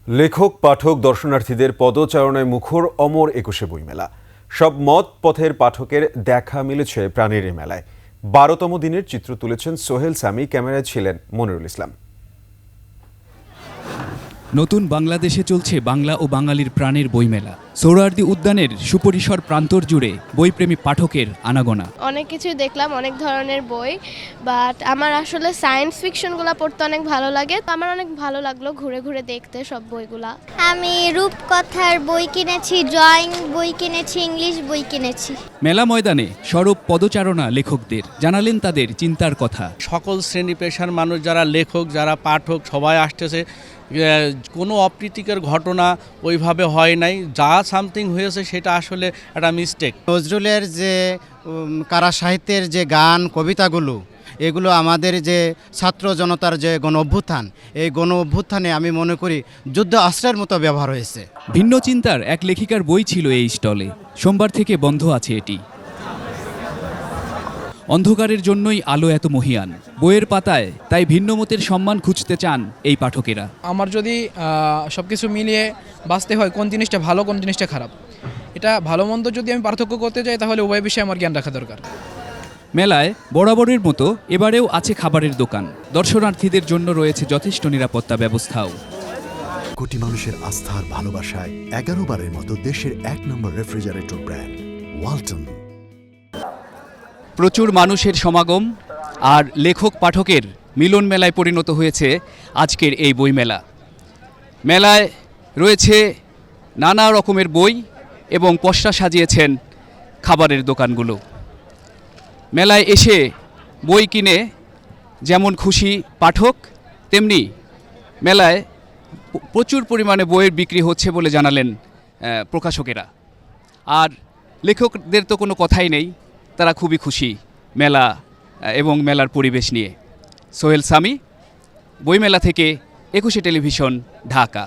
লেখক পাঠক দর্শনার্থীদের পদচারণায় মুখর অমর একুশে বইমেলা। সব মত পথের পাঠকের দেখা মিলেছে প্রাণের এই মেলায়। ১২তম দিনের চিত্র তুলেছেন সোহেল সামি, ক্যামেরায় ছিলেন মনিরুল ইসলাম। নতুন বাংলাদেশে চলছে বাংলা ও বাঙালির প্রাণের বইমেলা। সোহরাওয়ার্দী উদ্যানের সুপরিসর প্রান্তর জুড়ে বইপ্রেমী পাঠকের আনাগোনা। অনেক কিছুই দেখলাম, অনেক ধরনের বই, বাট আমার আসলে সায়েন্স ফিকশনগুলো পড়তে অনেক ভালো লাগে। আমার অনেক ভালো লাগলো ঘুরে ঘুরে দেখতে সব বইগুলা। আমি রূপকথার বই কিনেছি, ড্রয়িং বই কিনেছি, ইংলিশ বই কিনেছি। মেলা ময়দানে সরব পদচারণা লেখকদের, জানালেন তাদের চিন্তার কথা। সকল শ্রেণী পেশার মানুষ, যারা লেখক, যারা পাঠক, সবাই আসতেছে। কোনো অপ্রীতিকর ঘটনা ওইভাবে হয় নাই, যা সামথিং হয়েছে সেটা আসলে একটা মিস্টেক। নজরুলের যে কারা সাহিত্যের যে গান কবিতাগুলো, এগুলো আমাদের যে ছাত্র জনতার যে গণ অভ্যুত্থান, এই গণ অভ্যুত্থানে আমি মনে করি যুদ্ধ আশ্রয়ের মতো ব্যবহার হয়েছে। ভিন্ন চিন্তার এক লেখিকার বই ছিল এই স্টলে। সোমবার থেকে বন্ধ আছে এটি। অন্ধকারের জন্যই আলো এত মহিয়ান। বইয়ের পাতায় তাই ভিন্ন মতের সম্মান খুঁজতে চান এই পাঠকেরা। আমার যদি সব কিছু মিলিয়ে বাঁচতে হয় কোন জিনিসটা ভালো কোন জিনিসটা খারাপ, এটা ভালো মন্দ যদি আমি পার্থক্য করতে চাই তাহলে উভয় বিষয়ে আমার জ্ঞান রাখা দরকার। মেলায় বরাবরের মতো এবারেও আছে খাবারের দোকান। দর্শনার্থীদের জন্য রয়েছে যথেষ্ট নিরাপত্তা ব্যবস্থাও। কোটি মানুষের আস্থার ভালোবাসায় 11 বারের মতো দেশের 1 নম্বর রেফ্রিজারেটর ব্র্যান্ড ওয়ালটন। প্রচুর মানুষের সমাগম আর লেখক পাঠকের মিলন মেলায় পরিণত হয়েছে আজকের এই বইমেলা। মেলায় রয়েছে নানা রকমের বই এবং পসরা সাজিয়েছেন খাবারের দোকানগুলো। মেলায় এসে বই কিনে যেমন খুশি পাঠক, তেমনি মেলায় প্রচুর পরিমাণে বইয়ের বিক্রি হচ্ছে বলে জানালেন প্রকাশকেরা। আর লেখকদের তো কোনো কথাই নেই, তারা খুবই খুশি মেলা এবং মেলার পরিবেশ নিয়ে। সোহেল সামি, বইমেলা থেকে 21 টেলিভিশন, ঢাকা।